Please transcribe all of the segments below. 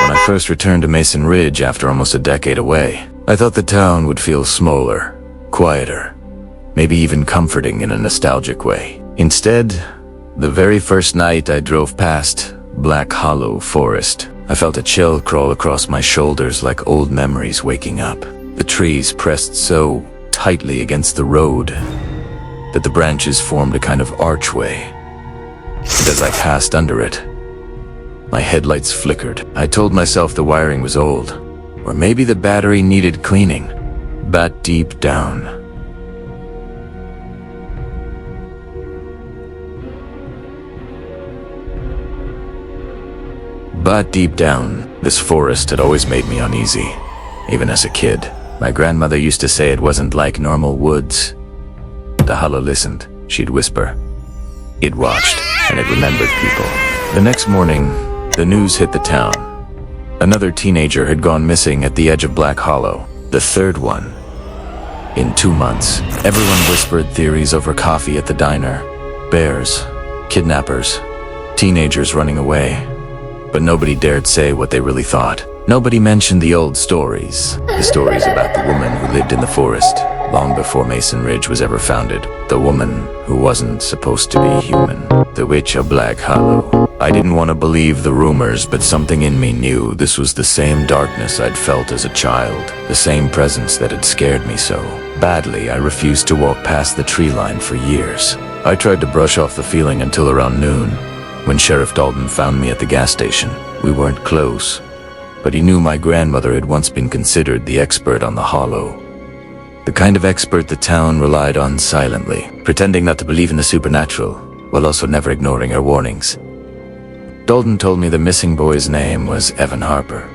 When I first returned to Mason Ridge after almost a decade away, I thought the town would feel smaller, quieter, maybe even comforting in a nostalgic way. Instead, the very first night I drove past Black Hollow Forest, I felt a chill crawl across my shoulders like old memories waking up. The trees pressed so tightly against the road that the branches formed a kind of archway. And as I passed under it, my headlights flickered. I told myself the wiring was old, or maybe the battery needed cleaning. But deep down, this forest had always made me uneasy, even as a kid. My grandmother used to say it wasn't like normal woods. The hollow listened, she'd whisper. It watched, and it remembered people. The next morning, the news hit the town. Another teenager had gone missing at the edge of Black Hollow, the third one in 2 months. Everyone whispered theories over coffee at the diner. Bears, kidnappers, teenagers running away. But nobody dared say what they really thought. Nobody mentioned the old stories. The stories about the woman who lived in the forest long before Mason Ridge was ever founded. The woman who wasn't supposed to be human. The witch of Black Hollow. I didn't want to believe the rumors, but something in me knew this was the same darkness I'd felt as a child. The same presence that had scared me so badly I refused to walk past the tree line for years. I tried to brush off the feeling until around noon, when Sheriff Dalton found me at the gas station. We weren't close, but he knew my grandmother had once been considered the expert on the hollow. The kind of expert the town relied on silently, pretending not to believe in the supernatural, while also never ignoring her warnings. Dalton told me the missing boy's name was Evan Harper.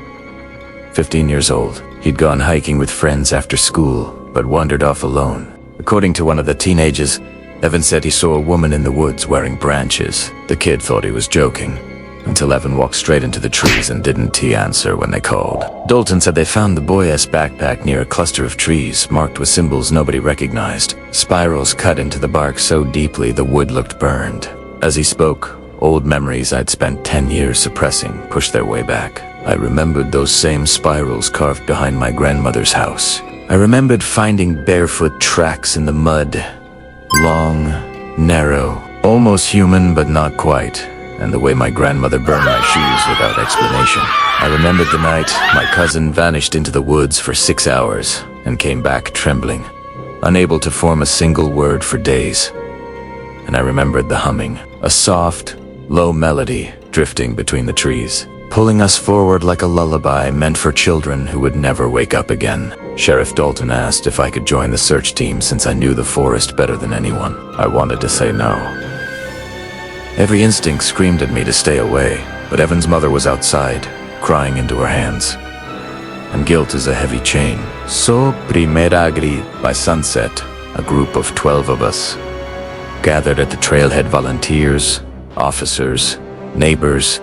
15 years old. He'd gone hiking with friends after school, but wandered off alone. According to one of the teenagers, Evan said he saw a woman in the woods wearing branches. The kid thought he was joking, until Evan walked straight into the trees and didn't answer when they called. Dalton said they found the boy's backpack near a cluster of trees, marked with symbols nobody recognized. Spirals cut into the bark so deeply the wood looked burned. As he spoke, old memories I'd spent 10 years suppressing pushed their way back. I remembered those same spirals carved behind my grandmother's house. I remembered finding barefoot tracks in the mud. Long, narrow, almost human but not quite, and the way my grandmother burned my shoes without explanation. I remembered the night my cousin vanished into the woods for 6 hours and came back trembling, unable to form a single word for days. And I remembered the humming, a soft, low melody drifting between the trees, pulling us forward like a lullaby meant for children who would never wake up again. Sheriff Dalton asked if I could join the search team since I knew the forest better than anyone. I wanted to say no. Every instinct screamed at me to stay away, but Evan's mother was outside, crying into her hands. And guilt is a heavy chain. So primera gris. By sunset, a group of 12 of us gathered at the trailhead. Volunteers, officers, neighbors,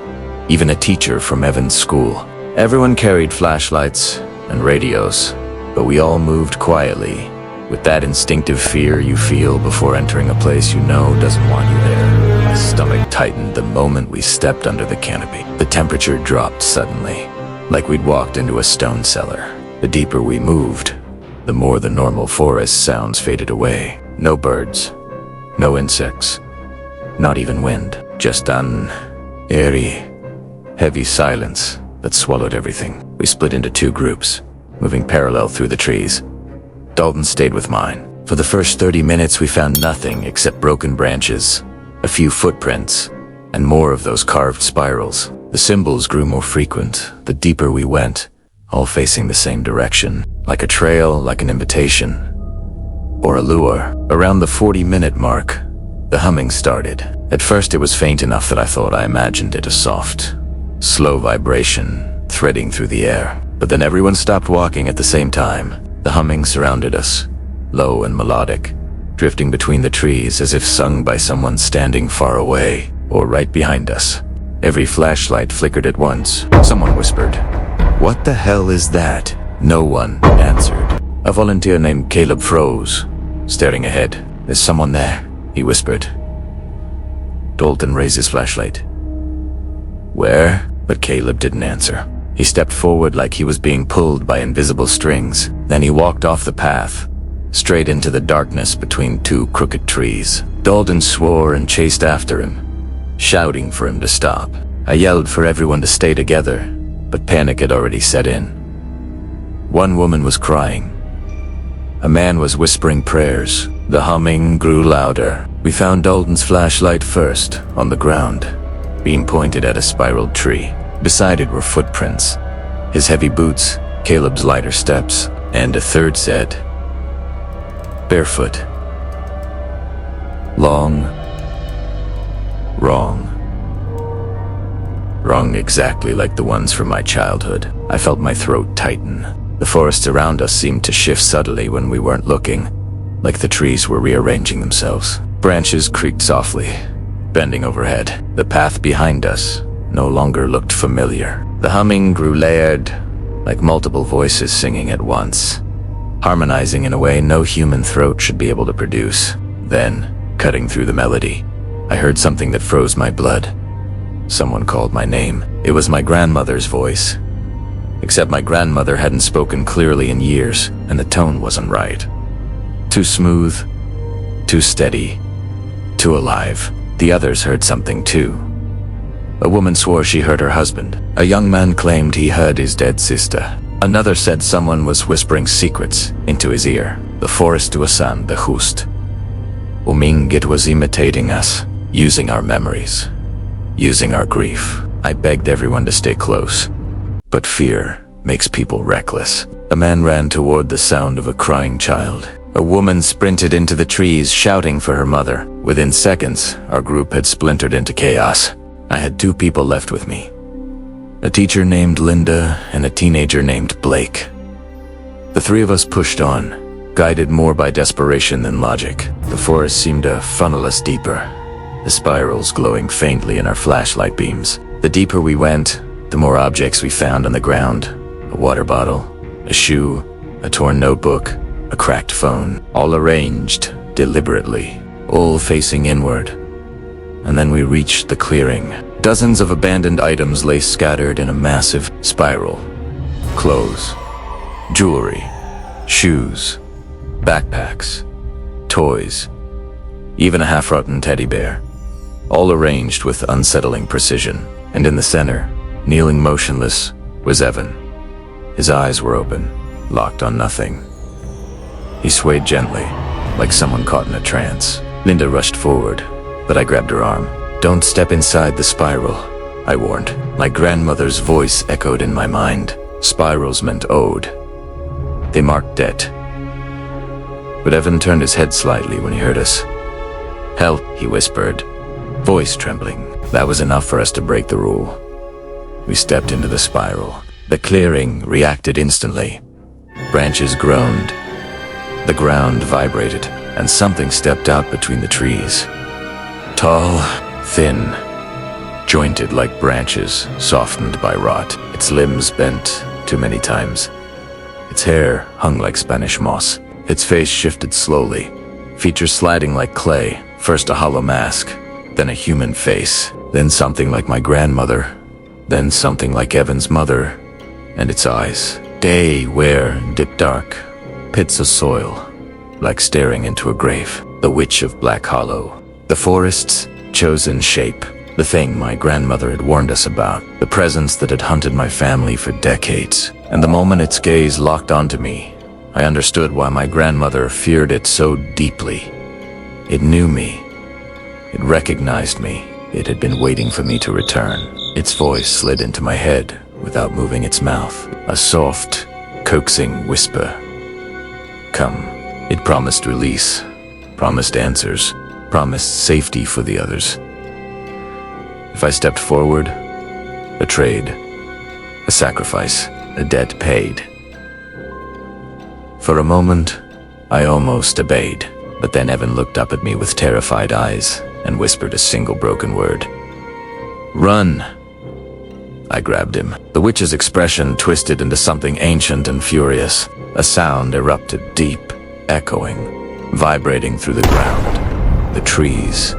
even a teacher from Evan's school. Everyone carried flashlights and radios, but we all moved quietly, with that instinctive fear you feel before entering a place you know doesn't want you there. My stomach tightened the moment we stepped under the canopy. The temperature dropped suddenly, like we'd walked into a stone cellar. The deeper we moved, the more the normal forest sounds faded away. No birds, no insects, not even wind. Just an eerie, heavy silence that swallowed everything. We split into 2 groups, moving parallel through the trees. Dalton stayed with mine. For the first 30 minutes we found nothing except broken branches, a few footprints, and more of those carved spirals. The symbols grew more frequent the deeper we went, all facing the same direction, like a trail, like an invitation, or a lure. Around the 40-minute mark, the humming started. At first it was faint enough that I thought I imagined it a soft, slow vibration threading through the air. But then everyone stopped walking at the same time. The humming surrounded us, low and melodic, drifting between the trees as if sung by someone standing far away or right behind us. Every flashlight flickered at once. Someone whispered, "What the hell is that?" No one answered. A volunteer named Caleb froze, staring ahead. "There's someone there," he whispered. Dalton raised his flashlight. "Where?" But Caleb didn't answer. He stepped forward like he was being pulled by invisible strings. Then he walked off the path, straight into the darkness between two crooked trees. Dalton swore and chased after him, shouting for him to stop. I yelled for everyone to stay together, but panic had already set in. One woman was crying. A man was whispering prayers. The humming grew louder. We found Dalton's flashlight first, on the ground, being pointed at a spiraled tree. Beside it were footprints. His heavy boots, Caleb's lighter steps, and a third said, barefoot. Long. Wrong. Wrong exactly like the ones from my childhood. I felt my throat tighten. The forests around us seemed to shift subtly when we weren't looking, like the trees were rearranging themselves. Branches creaked softly, bending overhead. The path behind us no longer looked familiar. The humming grew layered, like multiple voices singing at once, harmonizing in a way no human throat should be able to produce. Then, cutting through the melody, I heard something that froze my blood. Someone called my name. It was my grandmother's voice. Except my grandmother hadn't spoken clearly in years, and the tone wasn't right. Too smooth, too steady, too alive. The others heard something too. A woman swore she heard her husband. A young man claimed he heard his dead sister. Another said someone was whispering secrets into his ear. The forest to Asan, the Hust. Umingit was imitating us, using our memories, using our grief. I begged everyone to stay close. But fear makes people reckless. A man ran toward the sound of a crying child. A woman sprinted into the trees, shouting for her mother. Within seconds, our group had splintered into chaos. I had two people left with me. A teacher named Linda and a teenager named Blake. The three of us pushed on, guided more by desperation than logic. The forest seemed to funnel us deeper, the spirals glowing faintly in our flashlight beams. The deeper we went, the more objects we found on the ground. A water bottle, a shoe, a torn notebook, a cracked phone, all arranged deliberately, all facing inward. And then we reached the clearing. Dozens of abandoned items lay scattered in a massive spiral. Clothes, jewelry, shoes, backpacks, toys, even a half-rotten teddy bear, all arranged with unsettling precision. And in the center, kneeling motionless, was Evan. His eyes were open, locked on nothing. He swayed gently, like someone caught in a trance. Linda rushed forward, but I grabbed her arm. "Don't step inside the spiral," I warned. My grandmother's voice echoed in my mind. Spirals meant ode. They marked debt. But Evan turned his head slightly when he heard us. "Help," he whispered, voice trembling. That was enough for us to break the rule. We stepped into the spiral. The clearing reacted instantly. Branches groaned. The ground vibrated, and something stepped out between the trees. Tall, thin, jointed like branches, softened by rot. Its limbs bent too many times. Its hair hung like Spanish moss. Its face shifted slowly, features sliding like clay. First a hollow mask, then a human face, then something like my grandmother, then something like Evan's mother, and its eyes. Day where, deep dark, pits of soil, like staring into a grave. The Witch of Black Hollow. The forest's chosen shape. The thing my grandmother had warned us about. The presence that had hunted my family for decades. And the moment its gaze locked onto me, I understood why my grandmother feared it so deeply. It knew me. It recognized me. It had been waiting for me to return. Its voice slid into my head without moving its mouth. A soft, coaxing whisper. Come. It promised release, promised answers, promised safety for the others. If I stepped forward, a trade, a sacrifice, a debt paid. For a moment, I almost obeyed, but then Evan looked up at me with terrified eyes and whispered a single broken word. "Run!" I grabbed him. The witch's expression twisted into something ancient and furious. A sound erupted deep, echoing, vibrating through the ground. The trees,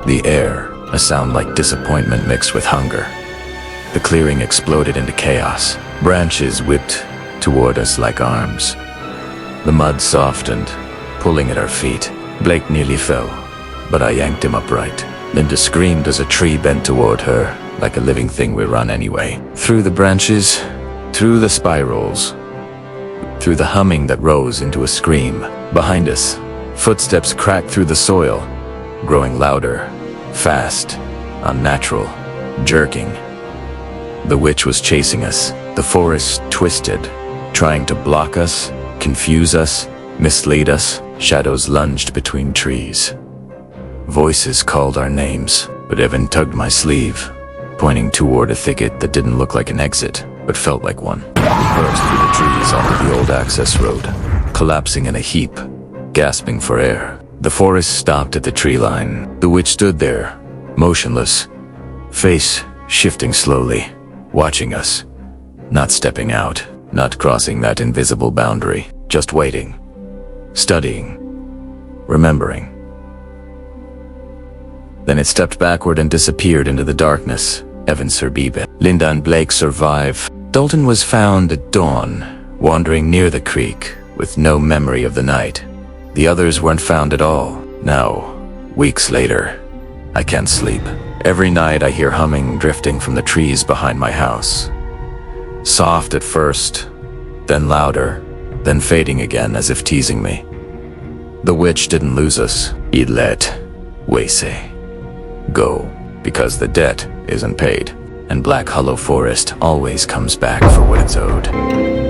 the air, a sound like disappointment mixed with hunger. The clearing exploded into chaos. Branches whipped toward us like arms. The mud softened, pulling at our feet. Blake nearly fell, but I yanked him upright. Linda screamed as a tree bent toward her, like a living thing we run anyway. Through the branches, through the spirals, through the humming that rose into a scream. Behind us, footsteps cracked through the soil, growing louder, fast, unnatural, jerking. The witch was chasing us. The forest twisted, trying to block us, confuse us, mislead us. Shadows lunged between trees. Voices called our names, but Evan tugged my sleeve, pointing toward a thicket that didn't look like an exit, but felt like one. We burst through the trees onto the old access road, collapsing in a heap, gasping for air. The forest stopped at the tree line. The witch stood there, motionless, face shifting slowly, watching us, not stepping out, not crossing that invisible boundary, just waiting, studying, remembering. Then it stepped backward and disappeared into the darkness. Evan survived. Linda and Blake survived. Dalton was found at dawn, wandering near the creek, with no memory of the night. The others weren't found at all. Now, weeks later, I can't sleep. Every night I hear humming drifting from the trees behind my house. Soft at first, then louder, then fading again as if teasing me. The witch didn't lose us. He let Waysay go, because the debt isn't paid, and Black Hollow Forest always comes back for what it's owed.